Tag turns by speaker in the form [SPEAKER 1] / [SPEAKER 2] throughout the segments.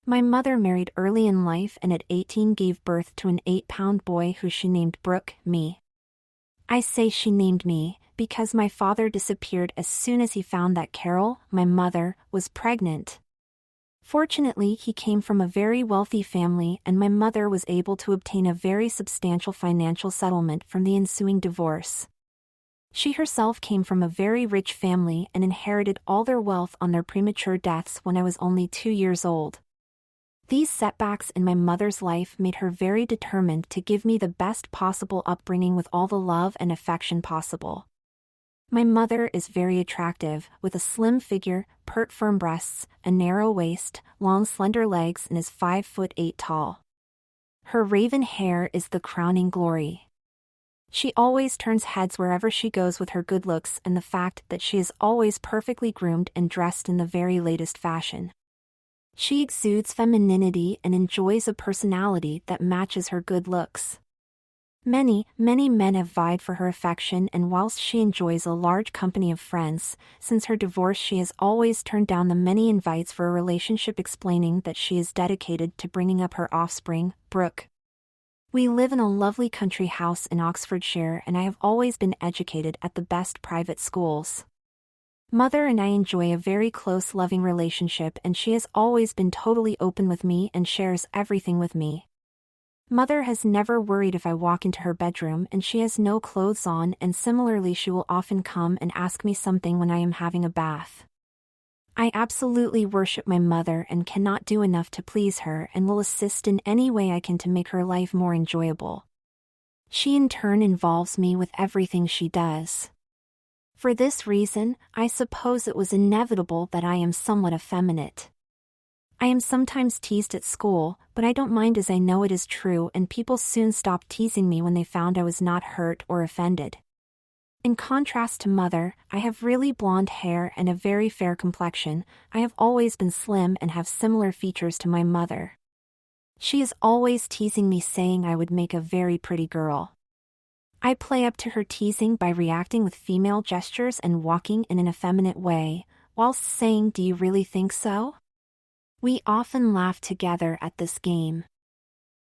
[SPEAKER 1] My mother married early in life and at 18 gave birth to an 8-pound boy who she named Brooke, me. I say she named me, because my father disappeared as soon as he found that Carol, my mother, was pregnant. Fortunately, he came from a very wealthy family and my mother was able to obtain a very substantial financial settlement from the ensuing divorce. She herself came from a very rich family and inherited all their wealth on their premature deaths when I was only 2 years old. These setbacks in my mother's life made her very determined to give me the best possible upbringing with all the love and affection possible. My mother is very attractive, with a slim figure, pert firm breasts, a narrow waist, long slender legs and is 5'8" tall. Her raven hair is the crowning glory. She always turns heads wherever she goes with her good looks and the fact that she is always perfectly groomed and dressed in the very latest fashion. She exudes femininity and enjoys a personality that matches her good looks. Many men have vied for her affection, and whilst she enjoys a large company of friends, since her divorce she has always turned down the many invites for a relationship, explaining that she is dedicated to bringing up her offspring, Brooke. We live in a lovely country house in Oxfordshire and I have always been educated at the best private schools. Mother and I enjoy a very close loving relationship and she has always been totally open with me and shares everything with me. Mother has never worried if I walk into her bedroom and she has no clothes on, and similarly she will often come and ask me something when I am having a bath. I absolutely worship my mother and cannot do enough to please her and will assist in any way I can to make her life more enjoyable. She in turn involves me with everything she does. For this reason, I suppose it was inevitable that I am somewhat effeminate. I am sometimes teased at school, but I don't mind as I know it is true and people soon stopped teasing me when they found I was not hurt or offended. In contrast to Mother, I have really blonde hair and a very fair complexion. I have always been slim and have similar features to my mother. She is always teasing me, saying I would make a very pretty girl. I play up to her teasing by reacting with female gestures and walking in an effeminate way, whilst saying, "Do you really think so?" We often laughed together at this game.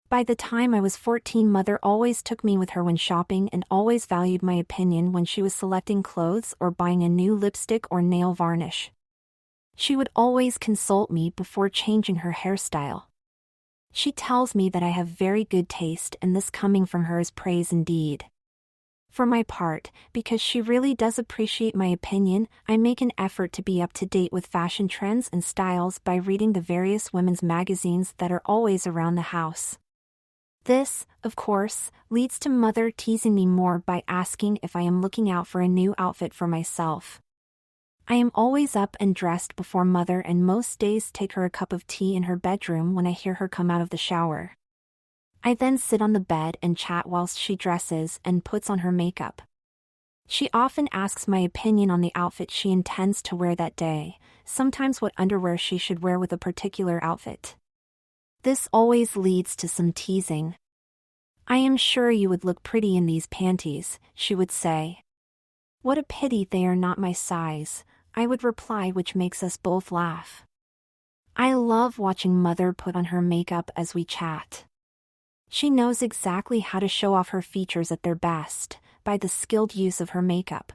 [SPEAKER 1] By the time I was 14, Mother always took me with her when shopping and always valued my opinion when she was selecting clothes or buying a new lipstick or nail varnish. She would always consult me before changing her hairstyle. She tells me that I have very good taste, and this coming from her is praise indeed. For my part, because she really does appreciate my opinion, I make an effort to be up to date with fashion trends and styles by reading the various women's magazines that are always around the house. This, of course, leads to Mother teasing me more by asking if I am looking out for a new outfit for myself. I am always up and dressed before Mother and most days take her a cup of tea in her bedroom when I hear her come out of the shower. I then sit on the bed and chat whilst she dresses and puts on her makeup. She often asks my opinion on the outfit she intends to wear that day, sometimes what underwear she should wear with a particular outfit. This always leads to some teasing. "I am sure you would look pretty in these panties," she would say. "What a pity they are not my size," I would reply, which makes us both laugh. I love watching Mother put on her makeup as we chat. She knows exactly how to show off her features at their best, by the skilled use of her makeup.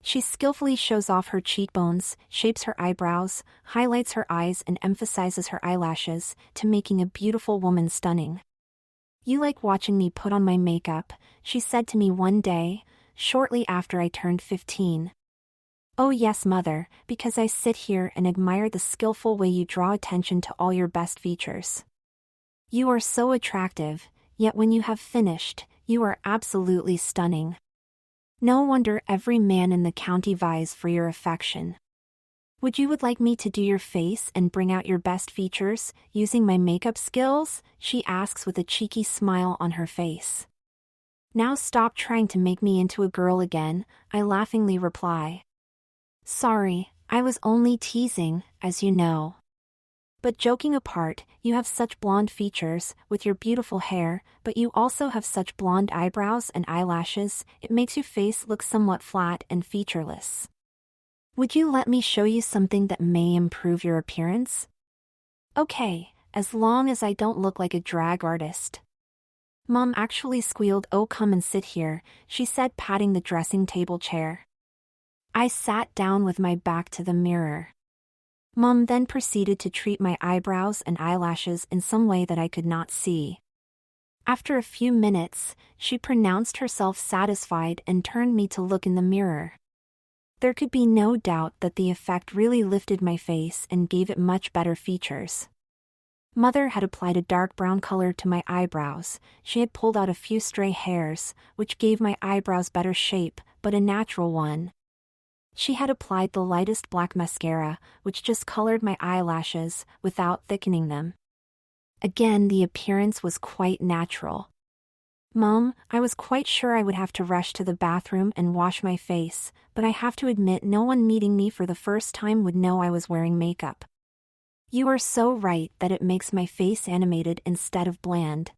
[SPEAKER 1] She skillfully shows off her cheekbones, shapes her eyebrows, highlights her eyes and emphasizes her eyelashes, to making a beautiful woman stunning. "You like watching me put on my makeup," she said to me one day, shortly after I turned 15. "Oh yes, Mother, because I sit here and admire the skillful way you draw attention to all your best features. You are so attractive, yet when you have finished, you are absolutely stunning. No wonder every man in the county vies for your affection. Would like me to do your face and bring out your best features, using my makeup skills?" she asks with a cheeky smile on her face. "Now stop trying to make me into a girl again," I laughingly reply. "Sorry, I was only teasing, as you know. But joking apart, you have such blonde features, with your beautiful hair, but you also have such blonde eyebrows and eyelashes, it makes your face look somewhat flat and featureless. Would you let me show you something that may improve your appearance?" "Okay, as long as I don't look like a drag artist. Mom actually squealed, "Oh, come and sit here," she said, patting the dressing table chair. I sat down with my back to the mirror. Mom then proceeded to treat my eyebrows and eyelashes in some way that I could not see. After a few minutes, she pronounced herself satisfied and turned me to look in the mirror. There could be no doubt that the effect really lifted my face and gave it much better features. Mother had applied a dark brown color to my eyebrows. She had pulled out a few stray hairs, which gave my eyebrows better shape, but a natural one. She had applied the lightest black mascara, which just colored my eyelashes, without thickening them. Again, the appearance was quite natural. Mom, I was quite sure I would have to rush to the bathroom and wash my face, but I have to admit no one meeting me for the first time would know I was wearing makeup. You are so right that it makes my face animated instead of bland.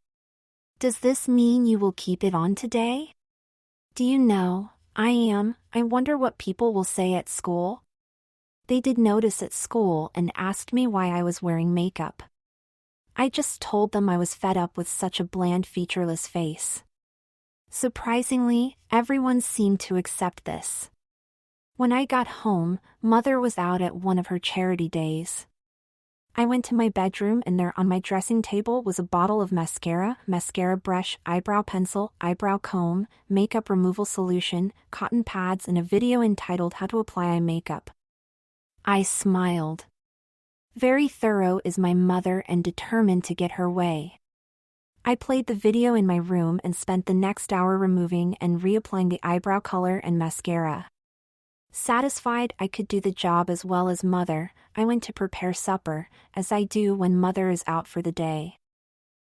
[SPEAKER 1] Does this mean you will keep it on today? Do you know, I wonder what people will say at school. They did notice at school and asked me why I was wearing makeup. I just told them I was fed up with such a bland, featureless face. Surprisingly, everyone seemed to accept this. When I got home, Mother was out at one of her charity days. I went to my bedroom and there on my dressing table was a bottle of mascara, mascara brush, eyebrow pencil, eyebrow comb, makeup removal solution, cotton pads, and a video entitled "How to Apply Eye Makeup." I smiled. Very thorough is my mother and determined to get her way. I played the video in my room and spent the next hour removing and reapplying the eyebrow color and mascara. Satisfied I could do the job as well as Mother, I went to prepare supper, as I do when Mother is out for the day.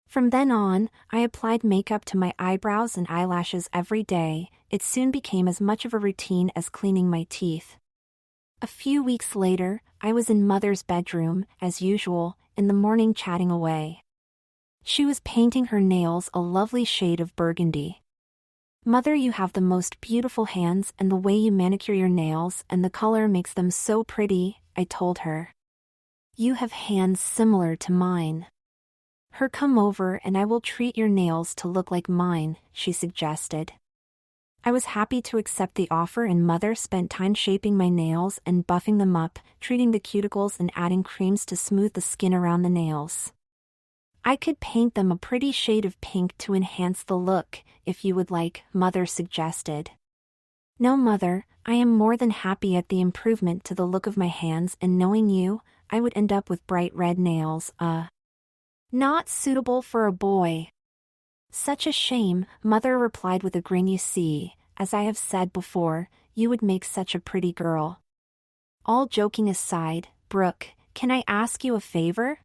[SPEAKER 1] From then on, I applied makeup to my eyebrows and eyelashes every day. It soon became as much of a routine as cleaning my teeth. A few weeks later, I was in Mother's bedroom, as usual, in the morning chatting away. She was painting her nails a lovely shade of burgundy. "Mother, you have the most beautiful hands, and the way you manicure your nails and the color makes them so pretty," I told her. "You have hands similar to mine. Come over and I will treat your nails to look like mine," she suggested. I was happy to accept the offer and Mother spent time shaping my nails and buffing them up, treating the cuticles and adding creams to smooth the skin around the nails. "I could paint them a pretty shade of pink to enhance the look, if you would like," Mother suggested. "No, Mother, I am more than happy at the improvement to the look of my hands, and knowing you, I would end up with bright red nails, not suitable for a boy." "Such a shame," Mother replied with a grin. "You see, as I have said before, you would make such a pretty girl." All joking aside, Brooke, can I ask you a favor?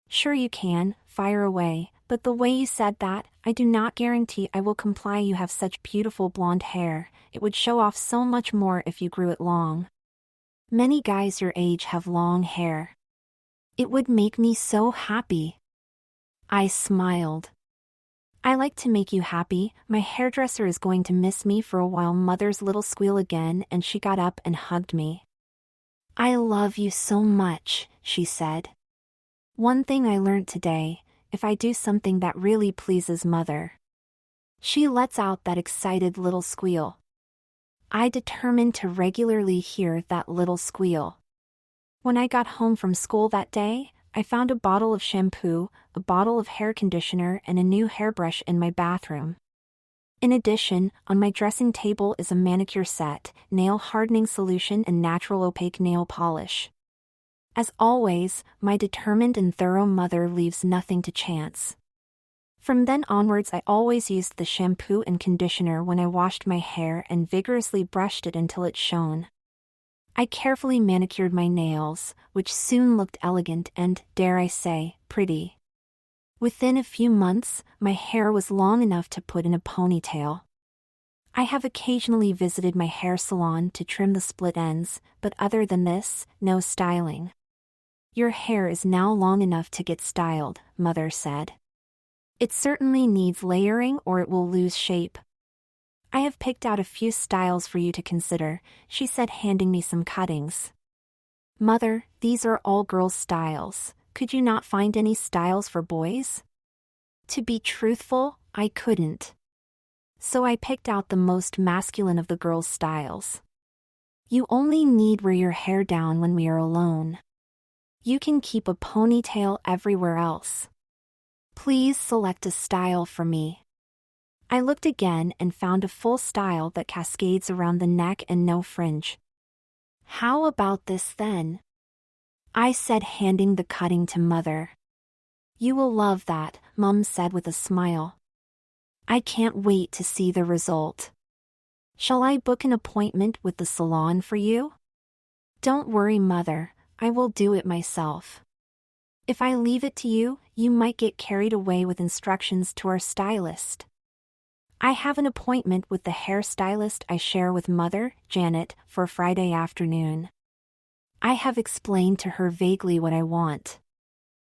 [SPEAKER 1] "Sure you can, fire away, but the way you said that, I do not guarantee I will comply. You have such beautiful blonde hair, it would show off so much more if you grew it long. Many guys your age have long hair. It would make me so happy." I smiled. "I like to make you happy. My hairdresser is going to miss me for a while." Mother's little squeal again, and she got up and hugged me. "I love you so much," she said. "One thing I learned today, if I do something that really pleases Mother." She lets out that excited little squeal. I determined to regularly hear that little squeal. When I got home from school that day, I found a bottle of shampoo, a bottle of hair conditioner, and a new hairbrush in my bathroom. In addition, on my dressing table is a manicure set, nail hardening solution, and natural opaque nail polish. As always, my determined and thorough mother leaves nothing to chance. From then onwards, I always used the shampoo and conditioner when I washed my hair and vigorously brushed it until it shone. I carefully manicured my nails, which soon looked elegant and, dare I say, pretty. Within a few months, my hair was long enough to put in a ponytail. I have occasionally visited my hair salon to trim the split ends, but other than this, no styling. "Your hair is now long enough to get styled," Mother said. "It certainly needs layering or it will lose shape. I have picked out a few styles for you to consider," she said, handing me some cuttings. "Mother, these are all girls' styles. Could you not find any styles for boys? To be truthful, I couldn't. So I picked out the most masculine of the girls' styles. You only need wear your hair down when we are alone. You can keep a ponytail everywhere else. Please select a style for me. I looked again and found a full style that cascades around the neck and no fringe. How about this then? I said, handing the cutting to Mother. You will love that, Mum said with a smile. I can't wait to see the result. Shall I book an appointment with the salon for you? Don't worry, Mother, I will do it myself. If I leave it to you, you might get carried away with instructions to our stylist. I have an appointment with the hairstylist I share with Mother, Janet, for Friday afternoon. I have explained to her vaguely what I want.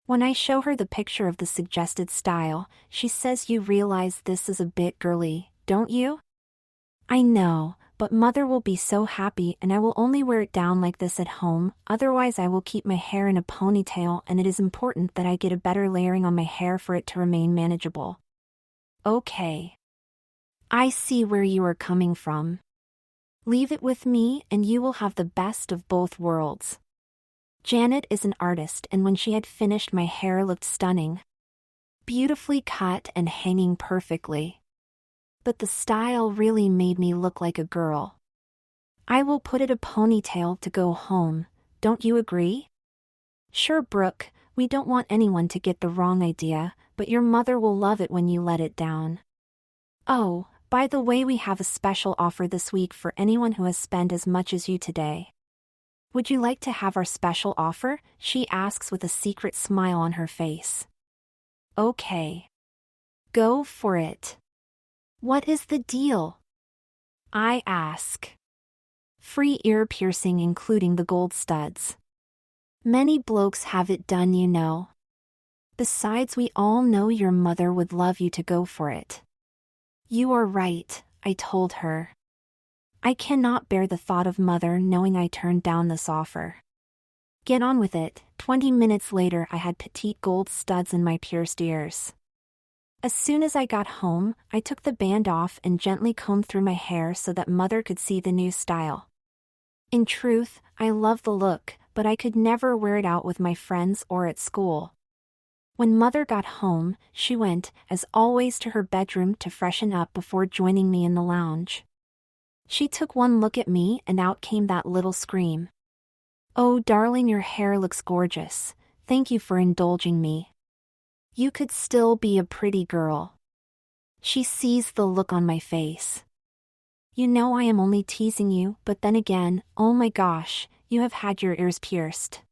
[SPEAKER 1] When I show her the picture of the suggested style, she says, you realize this is a bit girly, don't you? I know, but Mother will be so happy, and I will only wear it down like this at home, otherwise I will keep my hair in a ponytail, and it is important that I get a better layering on my hair for it to remain manageable. Okay. I see where you are coming from. Leave it with me and you will have the best of both worlds. Janet is an artist, and when she had finished, my hair looked stunning. Beautifully cut and hanging perfectly. But the style really made me look like a girl. I will put it a ponytail to go home, don't you agree? Sure, Brooke, we don't want anyone to get the wrong idea, but your mother will love it when you let it down. Oh, by the way, we have a special offer this week for anyone who has spent as much as you today. Would you like to have our special offer? She asks with a secret smile on her face. Okay. Go for it. What is the deal? I ask. Free ear piercing, including the gold studs. Many blokes have it done, you know. Besides, we all know your mother would love you to go for it. You are right, I told her. I cannot bear the thought of Mother knowing I turned down this offer. Get on with it. 20 minutes later, I had petite gold studs in my pierced ears. As soon as I got home, I took the band off and gently combed through my hair so that Mother could see the new style. In truth, I love the look, but I could never wear it out with my friends or at school. When Mother got home, she went, as always, to her bedroom to freshen up before joining me in the lounge. She took one look at me and out came that little scream. Oh, darling, your hair looks gorgeous. Thank you for indulging me. You could still be a pretty girl. She sees the look on my face. You know I am only teasing you, but then again, oh my gosh, you have had your ears pierced.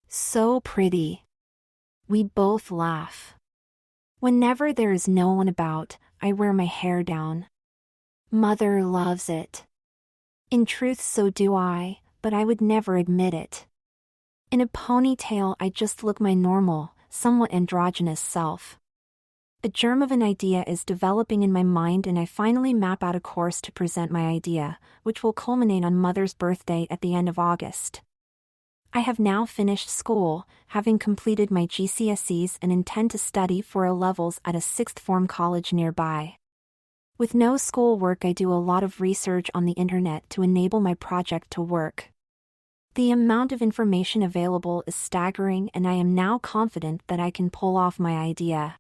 [SPEAKER 1] So pretty. We both laugh. Whenever there is no one about, I wear my hair down. Mother loves it. In truth, so do I, but I would never admit it. In a ponytail, I just look my normal, somewhat androgynous self. A germ of an idea is developing in my mind, and I finally map out a course to present my idea, which will culminate on Mother's birthday at the end of August. I have now finished school, having completed my GCSEs, and intend to study for A-levels at a sixth form college nearby. With no schoolwork, I do a lot of research on the internet to enable my project to work. The amount of information available is staggering, and I am now confident that I can pull off my idea.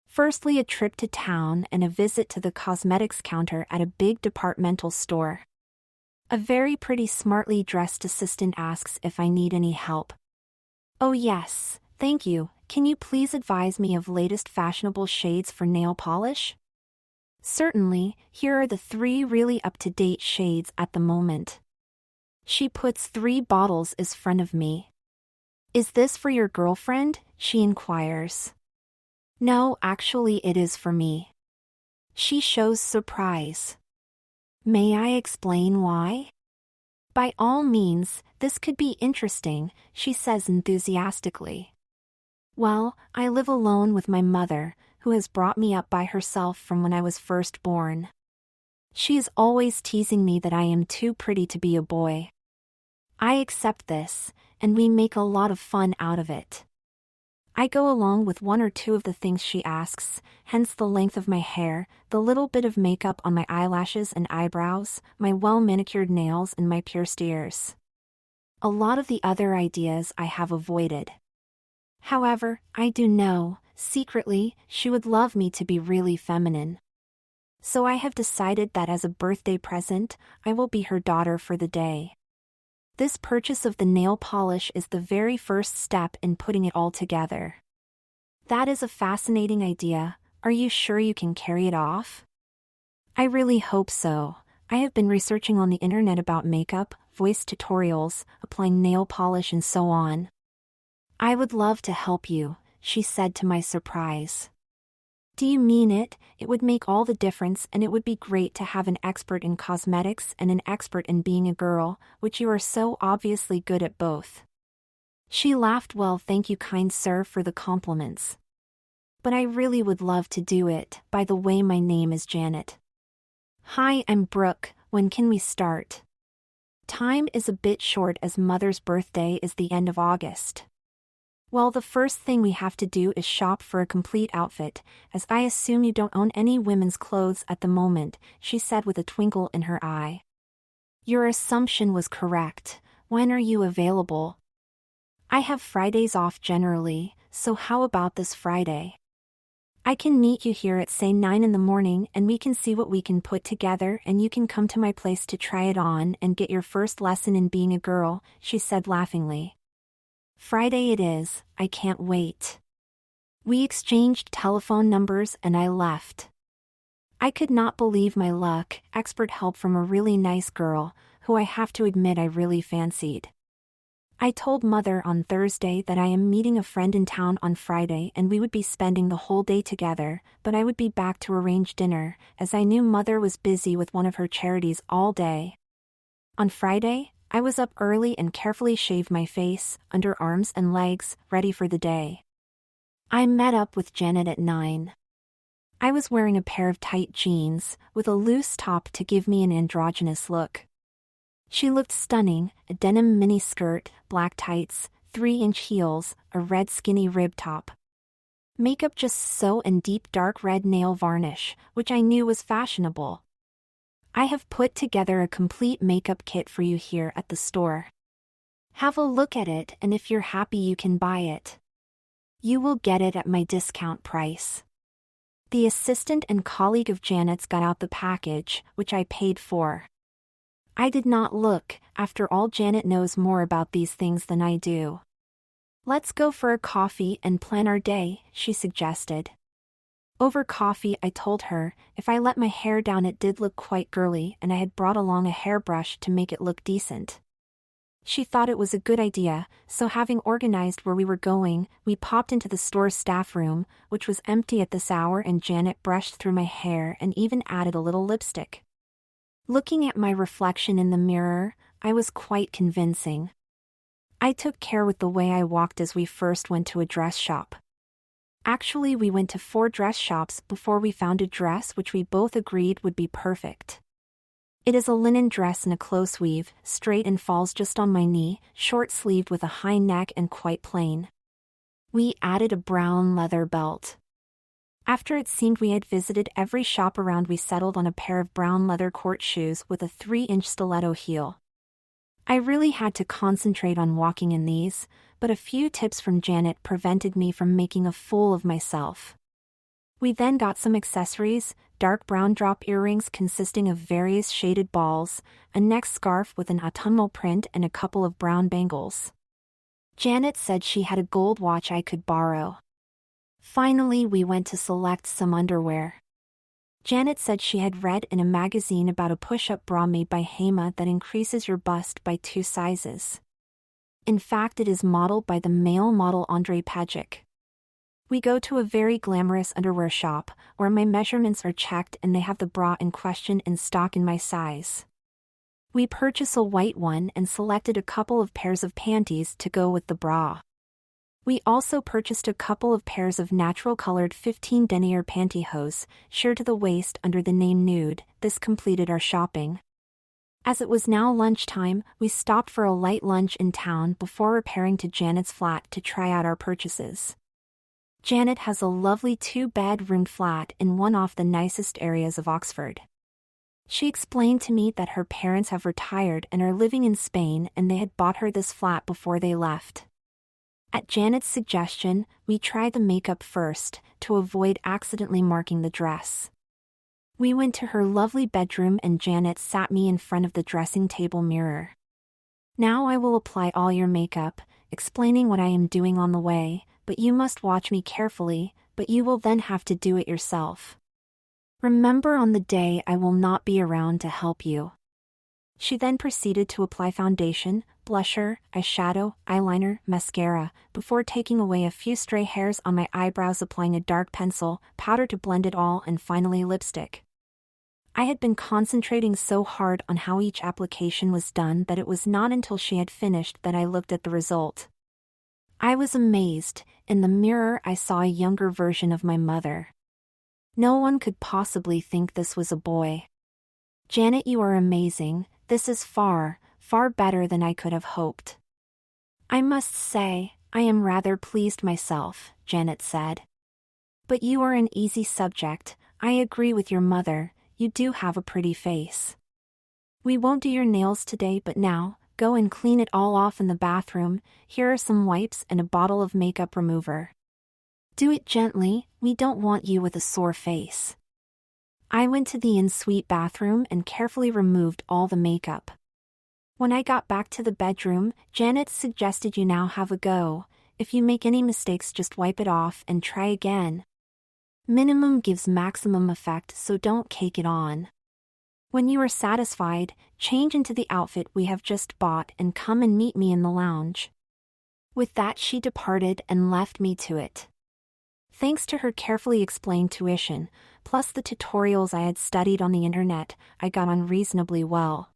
[SPEAKER 1] Firstly, a trip to town and a visit to the cosmetics counter at a big departmental store. A very pretty, smartly dressed assistant asks if I need any help. Oh yes, thank you. Can you please advise me of latest fashionable shades for nail polish? Certainly, here are the 3 really up-to-date shades at the moment. She puts 3 bottles in front of me. Is this for your girlfriend? She inquires. No, actually it is for me. She shows surprise. May I explain why? By all means, this could be interesting, she says enthusiastically. Well, I live alone with my mother, who has brought me up by herself from when I was first born. She is always teasing me that I am too pretty to be a boy. I accept this, and we make a lot of fun out of it. I go along with one or two of the things she asks, hence the length of my hair, the little bit of makeup on my eyelashes and eyebrows, my well-manicured nails and my pierced ears. A lot of the other ideas I have avoided. However, I do know, secretly, she would love me to be really feminine. So I have decided that as a birthday present, I will be her daughter for the day. This purchase of the nail polish is the very first step in putting it all together. That is a fascinating idea. Are you sure you can carry it off? I really hope so. I have been researching on the internet about makeup, voice tutorials, applying nail polish and so on. I would love to help you, she said to my surprise. Do you mean it? It would make all the difference, and it would be great to have an expert in cosmetics and an expert in being a girl, which you are so obviously good at both. She laughed. Well, thank you, kind sir, for the compliments. But I really would love to do it. By the way, my name is Janet. Hi, I'm Brooke. When can we start? Time is a bit short as Mother's birthday is the end of August. Well, the first thing we have to do is shop for a complete outfit, as I assume you don't own any women's clothes at the moment, she said with a twinkle in her eye. Your assumption was correct. When are you available? I have Fridays off generally, so how about this Friday? I can meet you here at say 9 in the morning and we can see what we can put together and you can come to my place to try it on and get your first lesson in being a girl, she said laughingly. Friday it is, I can't wait. We exchanged telephone numbers and I left. I could not believe my luck, expert help from a really nice girl, who I have to admit I really fancied. I told Mother on Thursday that I am meeting a friend in town on Friday and we would be spending the whole day together, but I would be back to arrange dinner, as I knew Mother was busy with one of her charities all day. On Friday, I was up early and carefully shaved my face, underarms and legs, ready for the day. I met up with Janet at 9. I was wearing a pair of tight jeans, with a loose top to give me an androgynous look. She looked stunning, a denim mini skirt, black tights, 3-inch heels, a red skinny rib top. Makeup just so and deep dark red nail varnish, which I knew was fashionable. I have put together a complete makeup kit for you here at the store. Have a look at it and if you're happy you can buy it. You will get it at my discount price. The assistant and colleague of Janet's got out the package, which I paid for. I did not look, after all Janet knows more about these things than I do. Let's go for a coffee and plan our day, she suggested. Over coffee I told her, if I let my hair down it did look quite girly and I had brought along a hairbrush to make it look decent. She thought it was a good idea, so having organized where we were going, we popped into the store's staff room, which was empty at this hour, and Janet brushed through my hair and even added a little lipstick. Looking at my reflection in the mirror, I was quite convincing. I took care with the way I walked as we first went to a dress shop. Actually, we went to 4 dress shops before we found a dress which we both agreed would be perfect. It is a linen dress in a close weave, straight and falls just on my knee, short-sleeved with a high neck and quite plain. We added a brown leather belt. After it seemed we had visited every shop around, we settled on a pair of brown leather court shoes with a 3-inch stiletto heel. I really had to concentrate on walking in these, but a few tips from Janet prevented me from making a fool of myself. We then got some accessories, dark brown drop earrings consisting of various shaded balls, a neck scarf with an autumnal print and a couple of brown bangles. Janet said she had a gold watch I could borrow. Finally, we went to select some underwear. Janet said she had read in a magazine about a push-up bra made by Hema that increases your bust by 2 sizes. In fact, it is modeled by the male model Andrei Pajic. We go to a very glamorous underwear shop, where my measurements are checked and they have the bra in question in stock in my size. We purchase a white one and selected a couple of pairs of panties to go with the bra. We also purchased a couple of pairs of natural-colored 15 denier pantyhose, sheer to the waist under the name Nude. This completed our shopping. As it was now lunchtime, we stopped for a light lunch in town before repairing to Janet's flat to try out our purchases. Janet has a lovely 2-bedroom flat in one of the nicest areas of Oxford. She explained to me that her parents have retired and are living in Spain, and they had bought her this flat before they left. At Janet's suggestion, we tried the makeup first, to avoid accidentally marking the dress. We went to her lovely bedroom and Janet sat me in front of the dressing table mirror. "Now I will apply all your makeup," explaining what I am doing on the way, "but you must watch me carefully, but you will then have to do it yourself. Remember, on the day I will not be around to help you." She then proceeded to apply foundation, blusher, eyeshadow, eyeliner, mascara, before taking away a few stray hairs on my eyebrows, applying a dark pencil, powder to blend it all, and finally lipstick. I had been concentrating so hard on how each application was done that it was not until she had finished that I looked at the result. I was amazed. In the mirror I saw a younger version of my mother. No one could possibly think this was a boy. "Janet, you are amazing. This is far, far better than I could have hoped." "I must say, I am rather pleased myself," Janet said. "But you are an easy subject. I agree with your mother, you do have a pretty face. We won't do your nails today, but now, go and clean it all off in the bathroom. Here are some wipes and a bottle of makeup remover. Do it gently, we don't want you with a sore face." I went to the en-suite bathroom and carefully removed all the makeup. When I got back to the bedroom, Janet suggested, "You now have a go. If you make any mistakes, just wipe it off and try again. Minimum gives maximum effect, so don't cake it on. When you are satisfied, change into the outfit we have just bought and come and meet me in the lounge." With that, she departed and left me to it. Thanks to her carefully explained tuition, plus the tutorials I had studied on the internet, I got on reasonably well.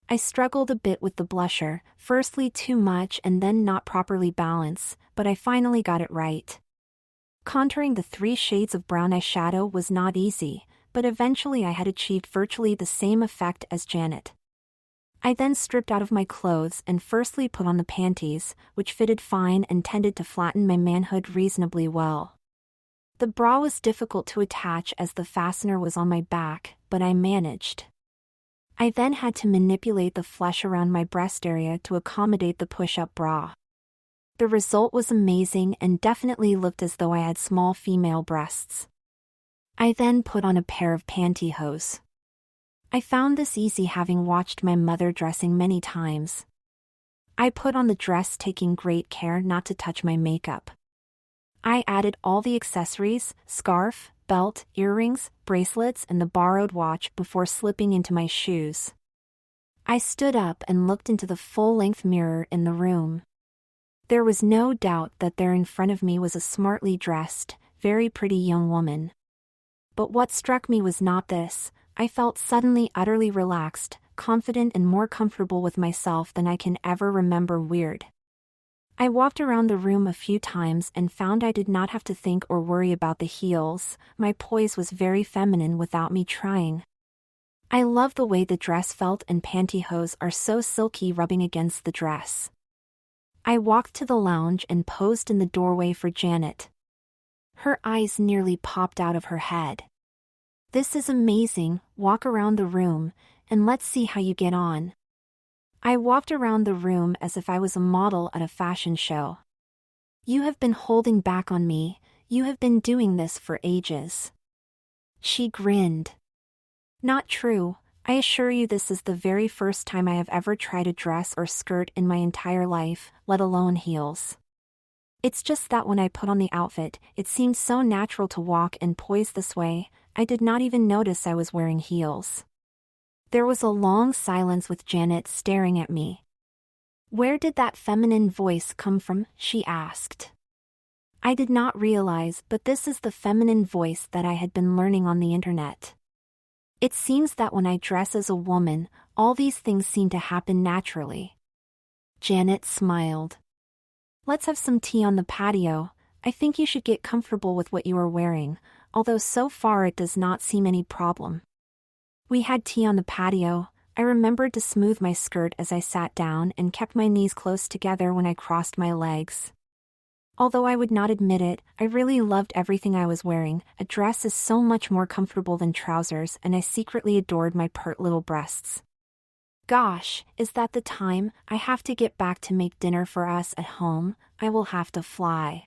[SPEAKER 1] I struggled a bit with the blusher, firstly too much and then not properly balanced, but I finally got it right. Contouring the 3 shades of brown eyeshadow was not easy, but eventually I had achieved virtually the same effect as Janet. I then stripped out of my clothes and firstly put on the panties, which fitted fine and tended to flatten my manhood reasonably well. The bra was difficult to attach as the fastener was on my back, but I managed. I then had to manipulate the flesh around my breast area to accommodate the push-up bra. The result was amazing and definitely looked as though I had small female breasts. I then put on a pair of pantyhose. I found this easy, having watched my mother dressing many times. I put on the dress, taking great care not to touch my makeup. I added all the accessories, scarf, belt, earrings, bracelets, and the borrowed watch before slipping into my shoes. I stood up and looked into the full-length mirror in the room. There was no doubt that there in front of me was a smartly dressed, very pretty young woman. But what struck me was not this. I felt suddenly utterly relaxed, confident, and more comfortable with myself than I can ever remember. Weird. I walked around the room a few times and found I did not have to think or worry about the heels. My poise was very feminine without me trying. I love the way the dress felt, and pantyhose are so silky rubbing against the dress. I walked to the lounge and posed in the doorway for Janet. Her eyes nearly popped out of her head. "This is amazing, walk around the room, and let's see how you get on." I walked around the room as if I was a model at a fashion show. "You have been holding back on me, you have been doing this for ages." She grinned. "Not true, I assure you this is the very first time I have ever tried a dress or skirt in my entire life, let alone heels. It's just that when I put on the outfit, it seemed so natural to walk and poise this way, I did not even notice I was wearing heels." There was a long silence with Janet staring at me. "Where did that feminine voice come from?" she asked. I did not realize, but this is the feminine voice that I had been learning on the internet. It seems that when I dress as a woman, all these things seem to happen naturally. Janet smiled. "Let's have some tea on the patio. I think you should get comfortable with what you are wearing, although so far it does not seem any problem." We had tea on the patio. I remembered to smooth my skirt as I sat down and kept my knees close together when I crossed my legs. Although I would not admit it, I really loved everything I was wearing. A dress is so much more comfortable than trousers, and I secretly adored my pert little breasts. Gosh, is that the time? I have to get back to make dinner for us at home. I will have to fly.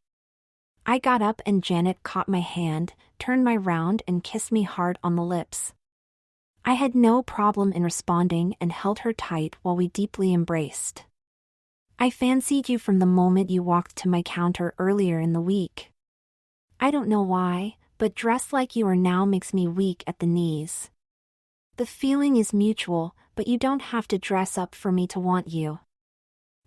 [SPEAKER 1] I got up and Janet caught my hand, turned me round and kissed me hard on the lips. I had no problem in responding and held her tight while we deeply embraced. I fancied you from the moment you walked to my counter earlier in the week. I don't know why, but dressed like you are now makes me weak at the knees. The feeling is mutual, but you don't have to dress up for me to want you.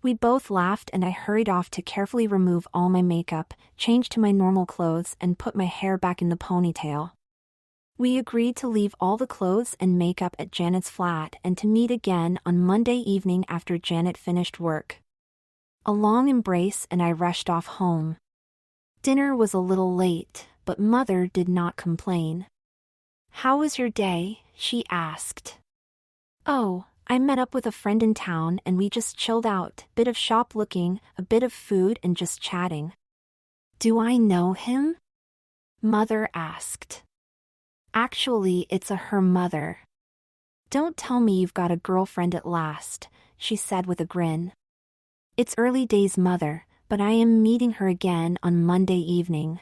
[SPEAKER 1] We both laughed and I hurried off to carefully remove all my makeup, change to my normal clothes and put my hair back in the ponytail. We agreed to leave all the clothes and makeup at Janet's flat and to meet again on Monday evening after Janet finished work. A long embrace and I rushed off home. Dinner was a little late, but Mother did not complain. "How was your day?" she asked. "Oh, I met up with a friend in town and we just chilled out, bit of shop looking, a bit of food and just chatting." "Do I know him?" Mother asked. Actually, it's her mother. "Don't tell me you've got a girlfriend at last," she said with a grin. "It's early days, Mother, but I am meeting her again on Monday evening."